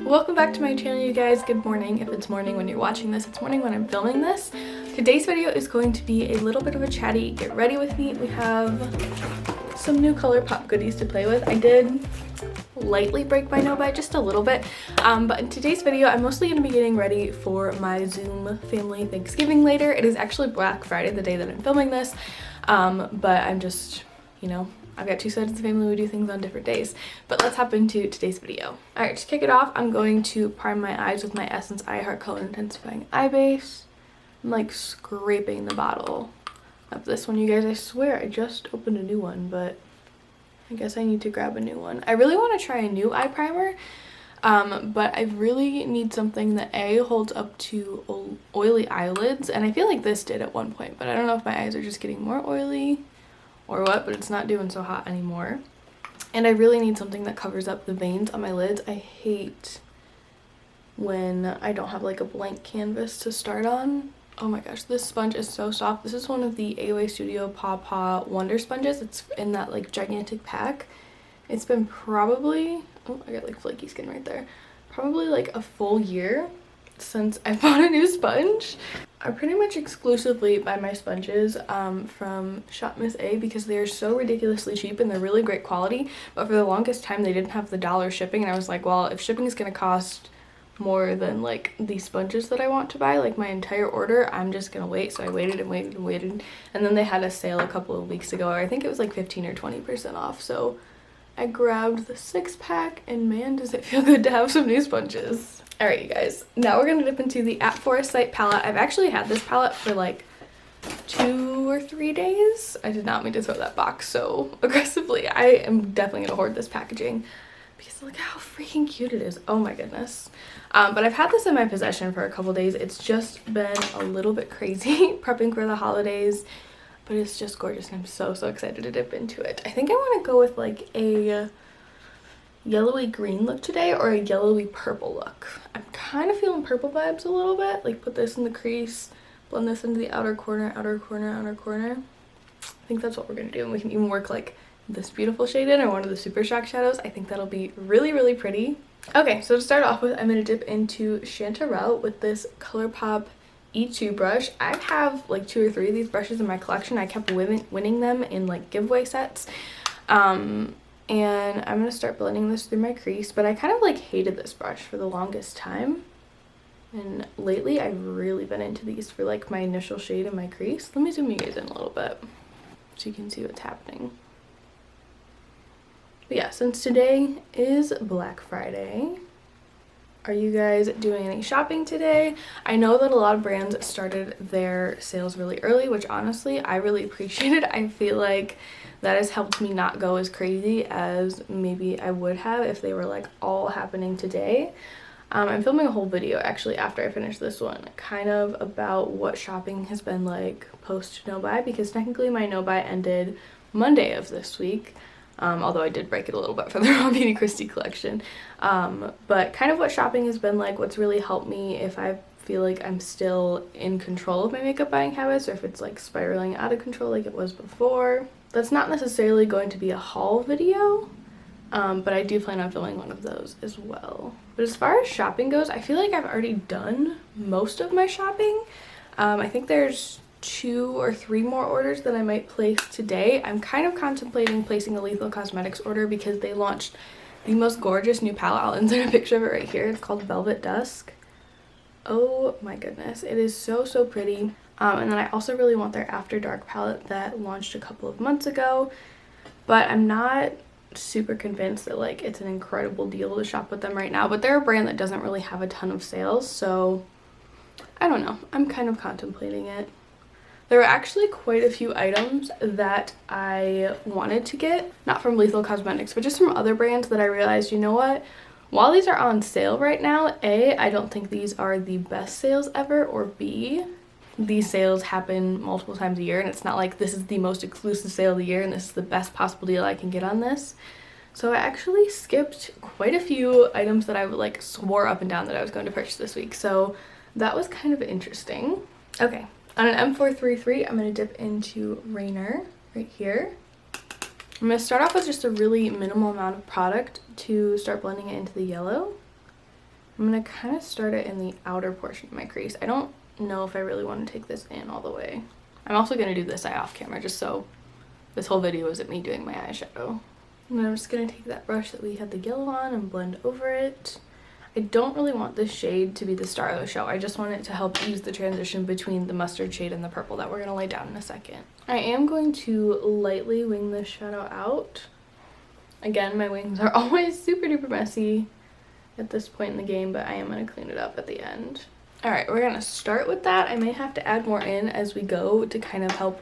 Welcome back to my channel, you guys. Good morning if it's morning when you're watching this. It's morning when I'm filming this. Today's video is going to be a little bit of a chatty get ready with me. We have some new Colourpop goodies to play with. I did lightly break my no by just a little bit, but in today's video I'm mostly going to be getting ready for my Zoom family Thanksgiving later. It is actually Black Friday, the day that I'm filming this, but I'm just, you know, I've got two sides of the family, we do things on different days. But let's hop into today's video. Alright, to kick it off, I'm going to prime my eyes with my Essence I Heart Color Intensifying Eye Base. I'm like scraping the bottle of this one, you guys. I swear I just opened a new one, but I guess I need to grab a new one. I really want to try a new eye primer, but I really need something that A, holds up to oily eyelids, and I feel like this did at one point, but I don't know if my eyes are just getting more oily or what, but it's not doing so hot anymore. And I really need something that covers up the veins on my lids. I hate when I don't have like a blank canvas to start on. Oh my gosh, this sponge is so soft. This is one of the AOA Studio Paw Paw Wonder Sponges. It's in that like gigantic pack. It's been probably, oh, I got like flaky skin right there, probably like a full year since I bought a new sponge. I pretty much exclusively buy my sponges from Shop Miss A because they are so ridiculously cheap and they're really great quality, but for the longest time they didn't have the dollar shipping, and I was like, well, if shipping is going to cost more than like these sponges that I want to buy, like my entire order, I'm just gonna wait. So I waited and waited and waited, and then they had a sale a couple of weeks ago, or I think it was like 15 or 20% off, so I grabbed the 6-pack, and man, does it feel good to have some new sponges. Alright, you guys, now we're gonna dip into the At Foresight palette. I've actually had this palette for like 2 or 3 days. I did not mean to throw that box so aggressively. I am definitely gonna hoard this packaging because look how freaking cute it is. Oh my goodness. But I've had this in my possession for a couple days. It's just been a little bit crazy prepping for the holidays, but it's just gorgeous and I'm so excited to dip into it. I think I want to go with like a yellowy green look today, or a yellowy purple look. I'm kind of feeling purple vibes a little bit. Like put this in the crease, blend this into the outer corner, outer corner, outer corner. I think that's what we're gonna do, and we can even work like this beautiful shade in or one of the Super Shock shadows. I think that'll be really pretty. Okay, so to start off with, I'm gonna dip into Chanterelle with this Colourpop E2 brush. I have like 2 or 3 of these brushes in my collection. I kept winning them in like giveaway sets. And I'm gonna start blending this through my crease, but I kind of like hated this brush for the longest time, and lately I've really been into these for like my initial shade in my crease. Let me zoom you guys in a little bit so you can see what's happening. But yeah, since today is Black Friday, are you guys doing any shopping today? I know that a lot of brands started their sales really early, which honestly I really appreciated. I feel like that has helped me not go as crazy as maybe I would have if they were like all happening today. I'm filming a whole video actually after I finish this one, kind of about what shopping has been like post no buy, because technically my no buy ended Monday of this week. Although I did break it a little bit for the Raw Beauty Kristi collection. But kind of what shopping has been like, what's really helped me if I feel like I'm still in control of my makeup buying habits, or if it's like spiraling out of control like it was before. That's not necessarily going to be a haul video, but I do plan on filming one of those as well. But as far as shopping goes, I feel like I've already done most of my shopping. I think there's 2 or 3 more orders that I might place today. I'm kind of contemplating placing a Kaleido Cosmetics order because they launched the most gorgeous new palette. I'll insert a picture of it right here. It's called Velvet Dusk. Oh my goodness, it is so pretty. And then I also really want their After Dark palette that launched a couple of months ago, but I'm not super convinced that like it's an incredible deal to shop with them right now. But they're a brand that doesn't really have a ton of sales, so I don't know. I'm kind of contemplating it. There were actually quite a few items that I wanted to get, not from Kaleido Cosmetics, but just from other brands that I realized, you know what, while these are on sale right now, A, I don't think these are the best sales ever, or B, these sales happen multiple times a year, and it's not like this is the most exclusive sale of the year and this is the best possible deal I can get on this. So I actually skipped quite a few items that I like swore up and down that I was going to purchase this week, so that was kind of interesting. Okay. On an M433, I'm going to dip into Rainer right here. I'm going to start off with just a really minimal amount of product to start blending it into the yellow. I'm gonna kind of start it in the outer portion of my crease. I don't know if I really want to take this in all the way. I'm also gonna do this eye off camera just so this whole video isn't me doing my eyeshadow. And then I'm just gonna take that brush that we had the yellow on and blend over it. I don't really want this shade to be the star of the show. I just want it to help ease the transition between the mustard shade and the purple that we're gonna lay down in a second. I am going to lightly wing this shadow out. Again, my wings are always super duper messy at this point in the game, but I am gonna clean it up at the end. All right, we're gonna start with that. I may have to add more in as we go to kind of help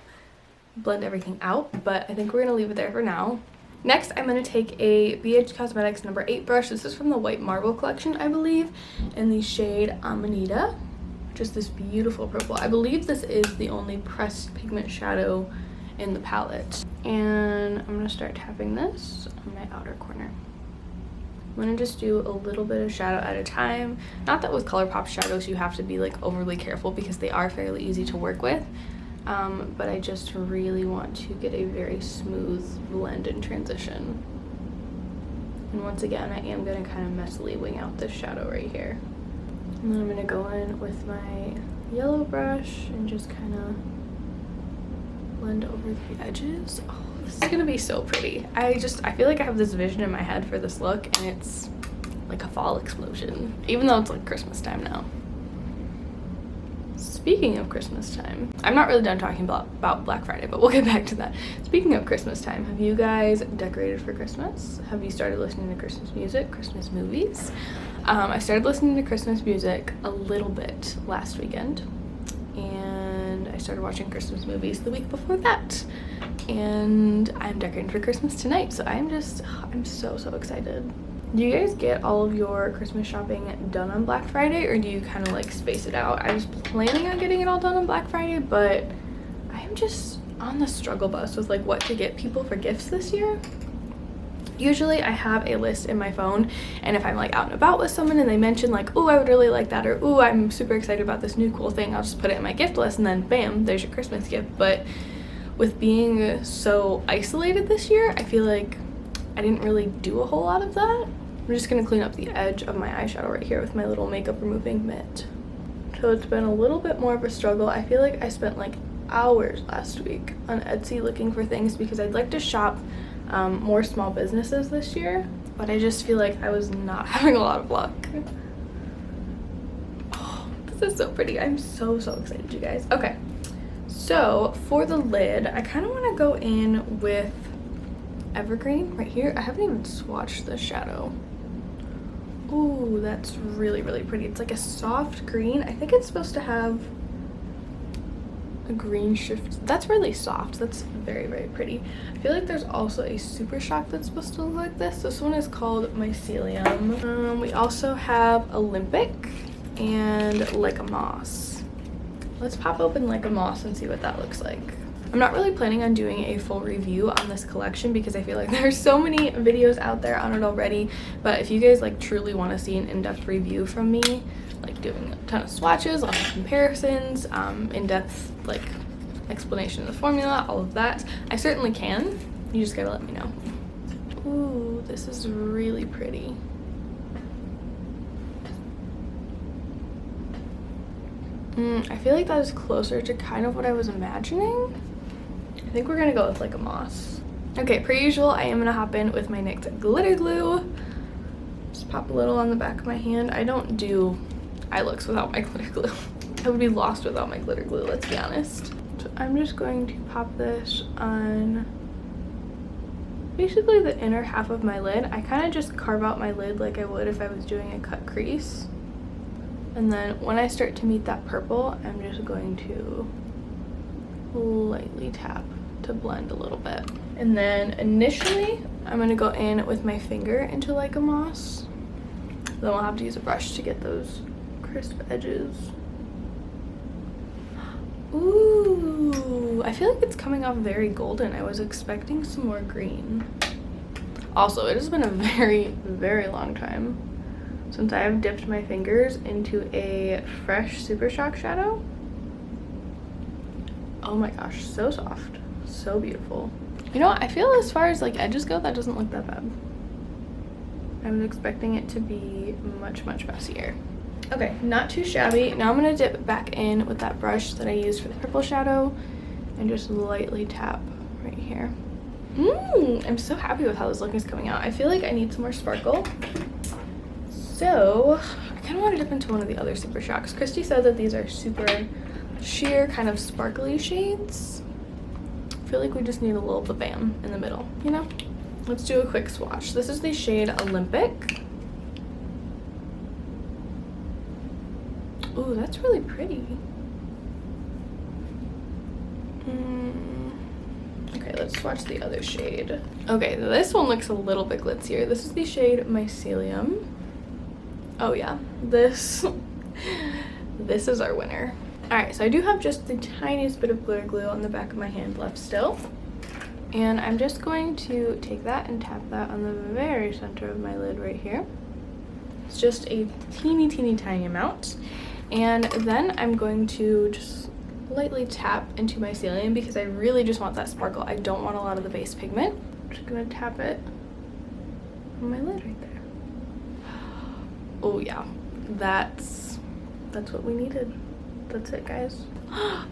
blend everything out, but I think we're gonna leave it there for now. Next, I'm going to take a Kaleido Cosmetics number 8 brush. This is from the White Marble collection, I believe, in the shade Amanita. Just this beautiful purple. I believe this is the only pressed pigment shadow in the palette. And I'm going to start tapping this on my outer corner. I'm going to just do a little bit of shadow at a time. Not that with Colourpop shadows you have to be like overly careful because they are fairly easy to work with. But I just really want to get a very smooth blend and transition. And once again, I am going to kind of messily wing out this shadow right here. And then I'm going to go in with my yellow brush and just kind of blend over the edges. Oh, this is going to be so pretty. I feel like I have this vision in my head for this look, and it's like a fall explosion, even though it's like Christmas time now. Speaking of Christmas time, I'm not really done talking about Black Friday, but we'll get back to that. Speaking of Christmas time, have you guys decorated for Christmas? Have you started listening to Christmas music, Christmas movies? I started listening to Christmas music a little bit last weekend, and I started watching Christmas movies the week before that, and I'm decorating for Christmas tonight, so I'm so excited. Do you guys get all of your Christmas shopping done on Black Friday, or do you kind of like space it out? I was planning on getting it all done on Black Friday, but I am just on the struggle bus with like what to get people for gifts this year. Usually I have a list in my phone, and if I'm like out and about with someone and they mention like, oh, I would really like that, or oh, I'm super excited about this new cool thing, I'll just put it in my gift list, and then bam, there's your Christmas gift. But with being so isolated this year, I feel like I didn't really do a whole lot of that. I'm just going to clean up the edge of my eyeshadow right here with my little makeup removing mitt. So it's been a little bit more of a struggle. I feel like I spent like hours last week on Etsy looking for things because I'd like to shop more small businesses this year, but I just feel like I was not having a lot of luck. Oh, this is so pretty. I'm so excited, you guys. Okay, so for the lid, I kind of want to go in with Evergreen right here. I haven't even swatched this shadow. Ooh, that's really pretty. It's like a soft green. I think it's supposed to have a green shift. That's really soft. That's very pretty. I feel like there's also a Super Shock that's supposed to look like this. This one is called Mycelium. We also have Olympic and Like a Moss. Let's pop open Like a Moss and see what that looks like. I'm not really planning on doing a full review on this collection because I feel like there's so many videos out there on it already, but if you guys like truly want to see an in-depth review from me, like doing a ton of swatches, lots of comparisons, in-depth like explanation of the formula, all of that, I certainly can. You just gotta let me know. Ooh, this is really pretty. I feel like that is closer to kind of what I was imagining. I think we're gonna go with Like a Moss. Okay, per usual, I am gonna hop in with my NYX glitter glue. Just pop a little on the back of my hand. I don't do eye looks without my glitter glue. I would be lost without my glitter glue, let's be honest. So I'm just going to pop this on basically the inner half of my lid. I kind of just carve out my lid like I would if I was doing a cut crease. And then when I start to meet that purple, I'm just going to lightly tap to blend a little bit. And then initially, I'm going to go in with my finger into Like a Moss. Then I'll have to use a brush to get those crisp edges. Ooh, I feel like it's coming off very golden. I was expecting some more green. Also, it has been a very long time since I have dipped my fingers into a fresh Super Shock shadow. Oh my gosh, so soft, so beautiful. You know what, I feel as far as like edges go, that doesn't look that bad. I was expecting it to be much, much messier. Okay, not too shabby. Now I'm gonna dip back in with that brush that I used for the purple shadow and just lightly tap right here. I'm so happy with how this look is coming out. I feel like I need some more sparkle. So I kind of want to dip into one of the other Super Shocks. Kristi said that these are super sheer, kind of sparkly shades. I feel like we just need a little bam in the middle, you know? Let's do a quick swatch. This is the shade Olympic. Ooh, that's really pretty. Okay, let's swatch the other shade. Okay, this one looks a little bit glitzier. This is the shade Mycelium. Oh yeah, this is our winner. All right, so I do have just the tiniest bit of glitter glue on the back of my hand left still. And I'm just going to take that and tap that on the very center of my lid right here. It's just a teeny tiny amount. And then I'm going to just lightly tap into my Mycelium because I really just want that sparkle. I don't want a lot of the base pigment. I'm just gonna tap it on my lid right there. Oh yeah, that's what we needed. That's it, guys.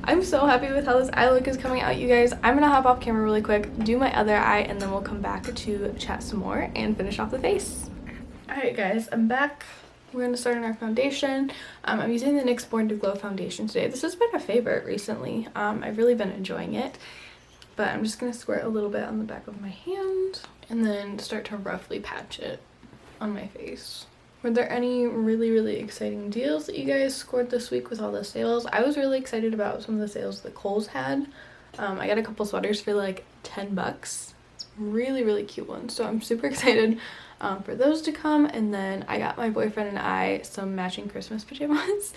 I'm so happy with how this eye look is coming out, you guys. I'm gonna hop off camera really quick, do my other eye, and then we'll come back to chat some more and finish off the face. All right, guys, I'm back. We're gonna start on our foundation. I'm using the NYX Born to Glow foundation today. This has been a favorite recently. I've really been enjoying it, but I'm just gonna squirt a little bit on the back of my hand and then start to roughly patch it on my face. Were there any really exciting deals that you guys scored this week with all the sales? I was really excited about some of the sales that Kohl's had. I got a couple sweaters for like 10 bucks. Really cute ones. So I'm super excited for those to come. And then I got my boyfriend and I some matching Christmas pajamas.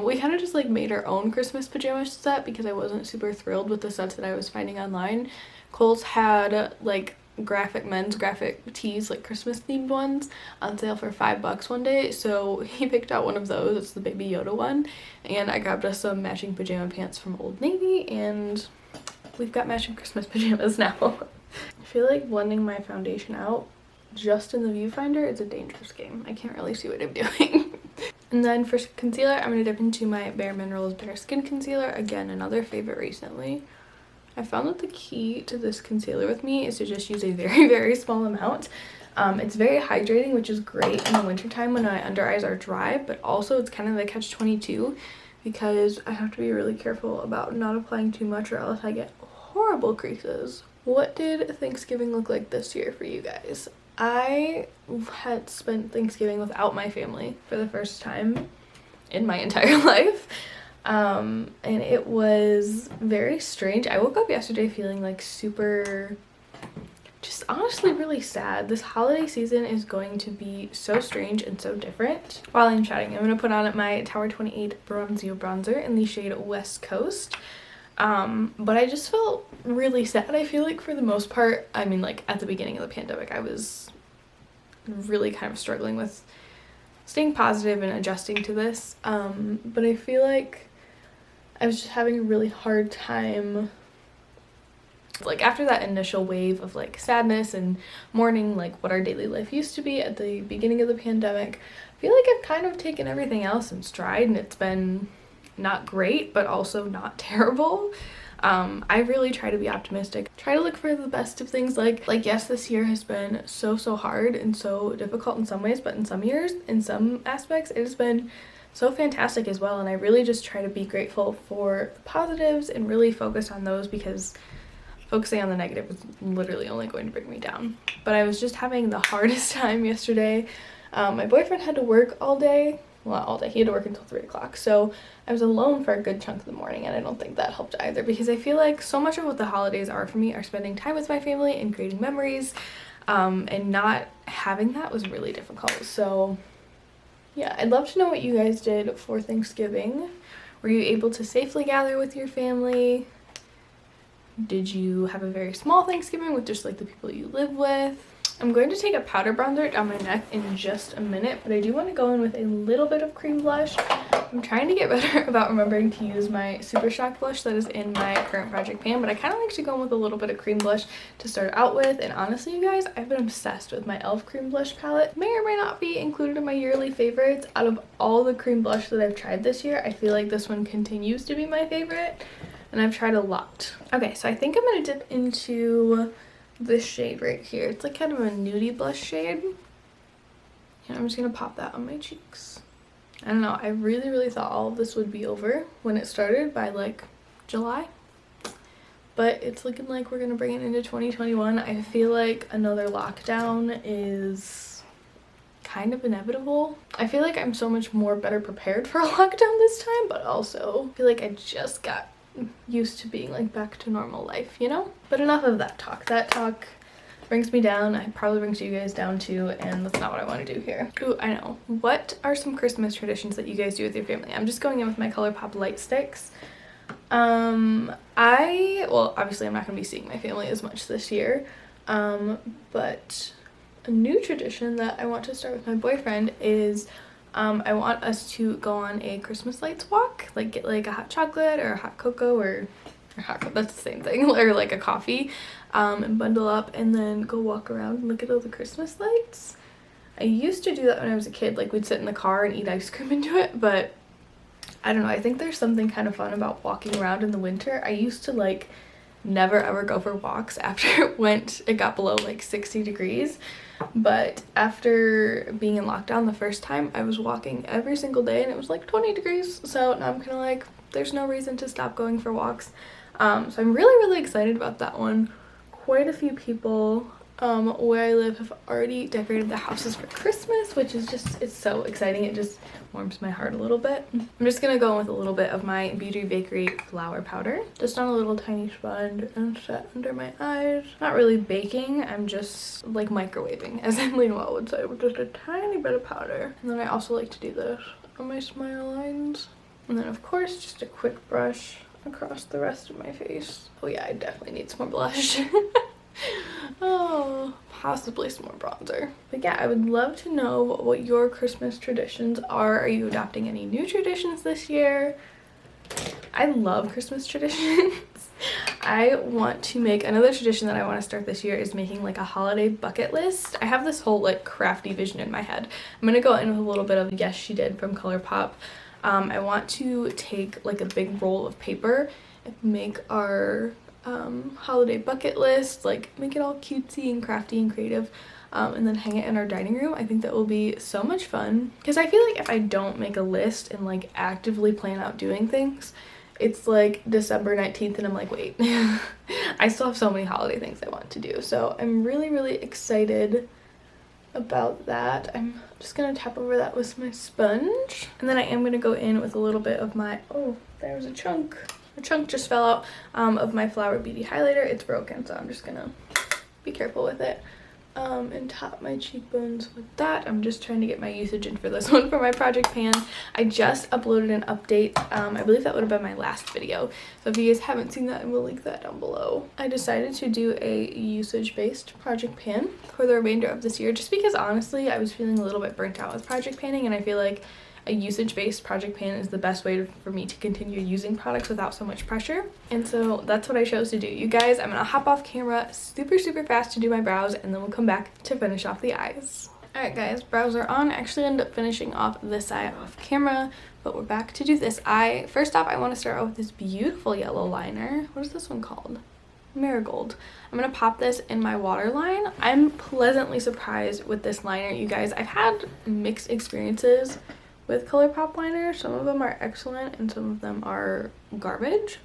We kind of just like made our own Christmas pajama set because I wasn't super thrilled with the sets that I was finding online. Kohl's had like men's graphic tees, like Christmas themed ones, on sale for $5 one day, so he picked out one of those. It's the Baby Yoda one, and I grabbed us some matching pajama pants from Old Navy, and we've got matching Christmas pajamas now. I feel like blending my foundation out just in the viewfinder is a dangerous game. I can't really see what I'm doing. And then for concealer, I'm going to dip into my Bare Minerals Bare Skin Concealer. Again, another favorite recently. I found that the key to this concealer with me is to just use a very small amount. It's very hydrating, which is great in the wintertime when my under eyes are dry, but also it's kind of a catch-22 because I have to be really careful about not applying too much or else I get horrible creases. What did Thanksgiving look like this year for you guys? I had spent Thanksgiving without my family for the first time in my entire life. And it was very strange. I woke up yesterday feeling like super, just honestly really sad. This holiday season is going to be so strange and so different. While I'm chatting, I'm going to put on my Tower 28 bronzer in the shade West Coast. But I just felt really sad. I feel like for the most part, I mean, like at the beginning of the pandemic, I was really kind of struggling with staying positive and adjusting to this. But I feel like I was just having a really hard time, like after that initial wave of like sadness and mourning like what our daily life used to be at the beginning of the pandemic. I feel like I've kind of taken everything else in stride and it's been not great but also not terrible. I really try to be optimistic, try to look for the best of things. Like yes, this year has been so hard and so difficult in some ways, but in some years, in some aspects, it has been so fantastic as well. And I really just try to be grateful for the positives and really focus on those because focusing on the negative is literally only going to bring me down. But I was just having the hardest time yesterday. My boyfriend had to work all day. Well, not all day. He had to work until 3 o'clock. So I was alone for a good chunk of the morning, and I don't think that helped either because I feel like so much of what the holidays are for me are spending time with my family and creating memories, and not having that was really difficult. So yeah, I'd love to know what you guys did for Thanksgiving. Were you able to safely gather with your family? Did you have a very small Thanksgiving with just like the people you live with? I'm going to take a powder bronzer down my neck in just a minute, but I do want to go in with a little bit of cream blush. I'm trying to get better about remembering to use my Super Shock blush that is in my current project pan, but I kind of like to go in with a little bit of cream blush to start out with. And honestly, you guys, I've been obsessed with my e.l.f. cream blush palette. May or may not be included in my yearly favorites. Out of all the cream blush that I've tried this year, I feel like this one continues to be my favorite, and I've tried a lot. Okay, so I think I'm going to dip into this shade right here. It's like kind of a nudie blush shade, and I'm just going to pop that on my cheeks. I don't know, I really thought all of this would be over when it started by like July, but it's looking like we're gonna bring it into 2021. I feel like another lockdown is kind of inevitable. I feel like I'm so much more better prepared for a lockdown this time, but also I feel like I just got used to being like back to normal life, you know? But enough of that talk. That talk brings me down. It probably brings you guys down too, and that's not what I want to do here. Ooh, I know. What are some Christmas traditions that you guys do with your family? I'm just going in with my Colourpop light sticks. Well, obviously I'm not going to be seeing my family as much this year, but a new tradition that I want to start with my boyfriend is I want us to go on a Christmas lights walk, like get like a hot chocolate or a hot cocoa or hot, that's the same thing, or like a coffee, and bundle up and then go walk around and look at all the Christmas lights. I used to do that when I was a kid, like we'd sit in the car and eat ice cream and do it, but I don't know, I think there's something kind of fun about walking around in the winter. I used to like never ever go for walks after it got below like 60 degrees, but after being in lockdown the first time, I was walking every single day and it was like 20 degrees, so now I'm kind of like, there's no reason to stop going for walks. So I'm really excited about that one. Quite a few people where I live have already decorated their houses for Christmas, which is just, it's so exciting. It just warms my heart a little bit. I'm just gonna go in with a little bit of my Beauty Bakery flour powder, just on a little tiny sponge and set under my eyes. Not really baking, I'm just like microwaving, as Emily Noel would say, with just a tiny bit of powder. And then I also like to do this on my smile lines. And then of course, just a quick brush across the rest of my face. Oh yeah, I definitely need some more blush. Oh, possibly some more bronzer. But yeah, I would love to know what your Christmas traditions are. Are you adopting any new traditions this year? I love Christmas traditions. I want to make another tradition that I want to start this year is making like a holiday bucket list. I have this whole like crafty vision in my head. I'm gonna go in with a little bit of Yes She Did from Colourpop. I want to take like a big roll of paper and make our holiday bucket list, like make it all cutesy and crafty and creative, and then hang it in our dining room. I think that will be so much fun, because I feel like if I don't make a list and like actively plan out doing things, it's like December 19th and I'm like, wait, I still have so many holiday things I want to do. So I'm really excited about that. I'm just gonna tap over that with my sponge, and then I am gonna go in with a little bit of my, oh, there's a chunk just fell out of my Flower Beauty highlighter. It's broken, so I'm just gonna be careful with it, and top my cheekbones with that. I'm just trying to get my usage in for this one for my project pan. I just uploaded an update. I believe that would have been my last video, so if you guys haven't seen that, I will link that down below. I decided to do a usage-based project pan for the remainder of this year, just because honestly I was feeling a little bit burnt out with project panning, and I feel like a usage-based project pan is the best way for me to continue using products without so much pressure. And so that's what I chose to do. You guys, I'm gonna hop off camera super fast to do my brows, and then we'll come back to finish off the eyes. Alright guys, brows are on. I actually ended up finishing off this eye off camera, but we're back to do this eye. First off, I want to start out with this beautiful yellow liner. What is this one called? Marigold. I'm gonna pop this in my waterline. I'm pleasantly surprised with this liner, you guys. I've had mixed experiences with Colourpop liner. Some of them are excellent and some of them are garbage,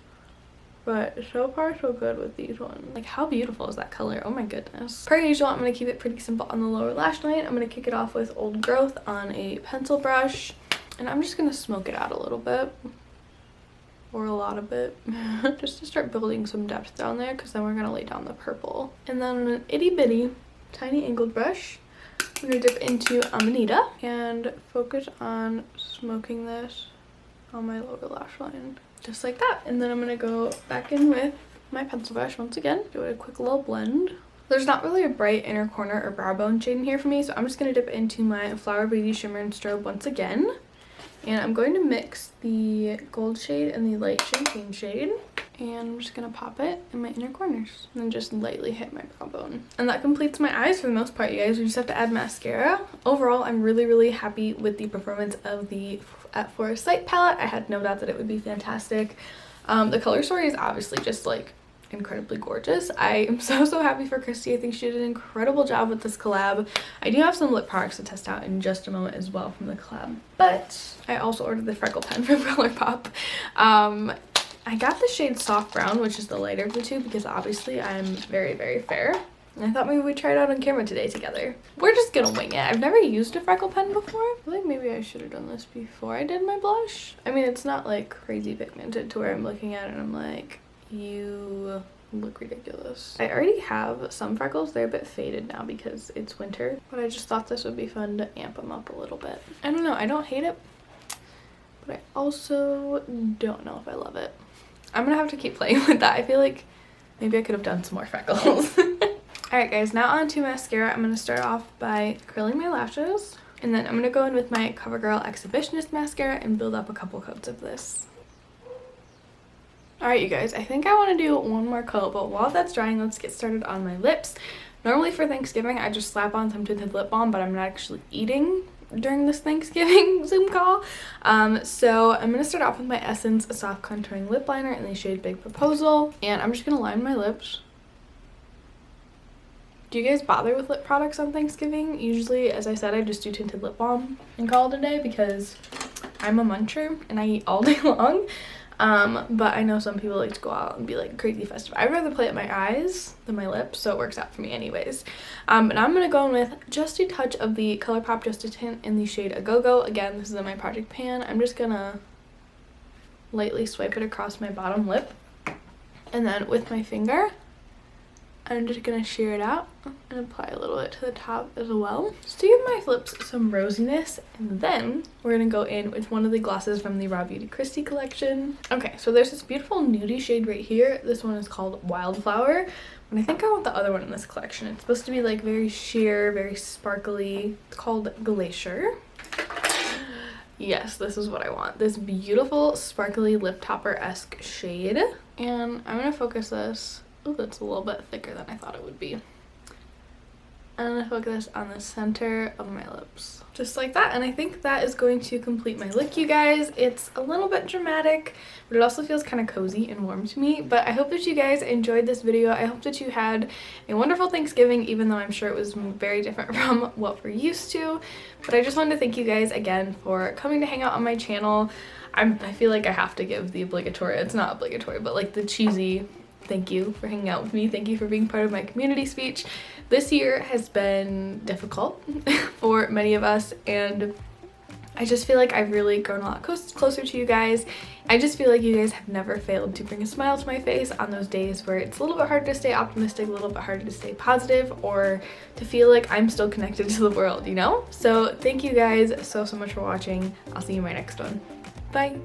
but so far so good with these ones. Like, how beautiful is that color? Oh my goodness. Per usual, I'm gonna keep it pretty simple on the lower lash line. I'm gonna kick it off with Old Growth on a pencil brush, and I'm just gonna smoke it out a little bit, or a lot of it, just to start building some depth down there, because then we're gonna lay down the purple. And then on an itty bitty tiny angled brush, I'm gonna dip into Amanita and focus on smoking this on my lower lash line, just like that. And then I'm gonna go back in with my pencil brush once again, do a quick little blend There's not really a bright inner corner or brow bone shade in here for me, so I'm just going to dip into my Flower Beauty Shimmer and Strobe once again. And I'm going to mix the gold shade and the light champagne shade. And I'm just going to pop it in my inner corners. And then just lightly hit my brow bone. And that completes my eyes for the most part, you guys. We just have to add mascara. Overall, I'm really, really happy with the performance of the At Forest Sight palette. I had no doubt that it would be fantastic. The color story is obviously just like incredibly gorgeous. I am so happy for Kristi. I think she did an incredible job with this collab. I do have some lip products to test out in just a moment as well from the collab, but I also ordered the freckle pen from Colourpop. I got the shade Soft Brown, which is the lighter of the two, because obviously I'm very, very fair. And I thought maybe we'd try it out on camera today together. We're just gonna wing it. I've never used a freckle pen before. I feel like maybe I should have done this before I did my blush. I mean, it's not like crazy pigmented to where I'm looking at it and I'm like, you look ridiculous. I already have some freckles. They're a bit faded now because it's winter, but I just thought this would be fun to amp them up a little bit. I don't know. I don't hate it, but I also don't know if I love it. I'm gonna have to keep playing with that. I feel like maybe I could have done some more freckles. Alright guys, now on to mascara. I'm gonna start off by curling my lashes, and then I'm gonna go in with my CoverGirl Exhibitionist mascara and build up a couple coats of this. Alright you guys, I think I want to do one more coat, but while that's drying, let's get started on my lips. Normally for Thanksgiving, I just slap on some tinted lip balm, but I'm not actually eating during this Thanksgiving Zoom call. So I'm going to start off with my Essence Soft Contouring Lip Liner in the shade Big Proposal. And I'm just going to line my lips. Do you guys bother with lip products on Thanksgiving? Usually, as I said, I just do tinted lip balm and call it a day because I'm a muncher and I eat all day long. But I know some people like to go out and be like crazy festive. I'd rather play at my eyes than my lips, so it works out for me anyways. And I'm gonna go in with just a touch of the Colourpop Just a Tint in the shade A Go Go. Again, this is in my project pan. I'm just gonna lightly swipe it across my bottom lip, and then with my finger I'm just gonna shear it out and apply a little bit to the top as well, just to give my lips some rosiness. And then we're gonna go in with one of the glosses from the Raw Beauty Kristi collection. Okay, so there's this beautiful nudie shade right here. This one is called Wildflower, and I think I want the other one in this collection. It's supposed to be like very sheer, very sparkly. It's called Glacier. Yes, this is what I want. This beautiful sparkly lip topper-esque shade. And I'm gonna focus this. Oh, that's a little bit thicker than I thought it would be. I'm going to focus on the center of my lips. Just like that. And I think that is going to complete my look, you guys. It's a little bit dramatic, but it also feels kind of cozy and warm to me. But I hope that you guys enjoyed this video. I hope that you had a wonderful Thanksgiving, even though I'm sure it was very different from what we're used to. But I just wanted to thank you guys again for coming to hang out on my channel. I feel like I have to give the obligatory, it's not obligatory, but like the cheesy thank you for hanging out with me. Thank you for being part of my community speech. This year has been difficult for many of us, and I just feel like I've really grown a lot closer to you guys. I just feel like you guys have never failed to bring a smile to my face on those days where it's a little bit harder to stay optimistic, a little bit harder to stay positive, or to feel like I'm still connected to the world, you know? So thank you guys so much for watching. I'll see you in my next one. Bye!